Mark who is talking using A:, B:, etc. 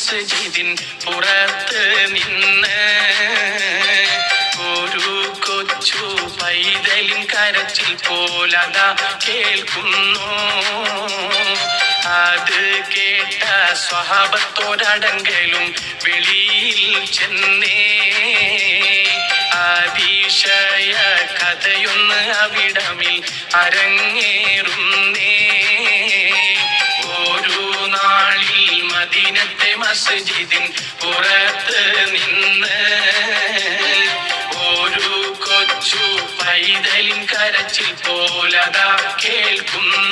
A: മസ്ജിദിൻ പുറത്ത് നിന്ന് ഒരു കൊച്ചു പൈതലിൻ കരച്ചിൽ പോലതാ കേൾക്കുന്നു. അത് കേട്ട സ്വഹാബത്തോരടങ്കലും വെളിയിൽ ചെന്നേ അതിശയ കഥയൊന്ന് അവിടമിൽ അരങ്ങേറുന്നേ. ഒരു നാളിൽ മദീനത്തെ മസ്ജിദിൻ പുറത്ത് നിന്ന് ഒരു കൊച്ചു പൈതലിൻ കരച്ചിൽ പോലതാ കേൾക്കുന്നു.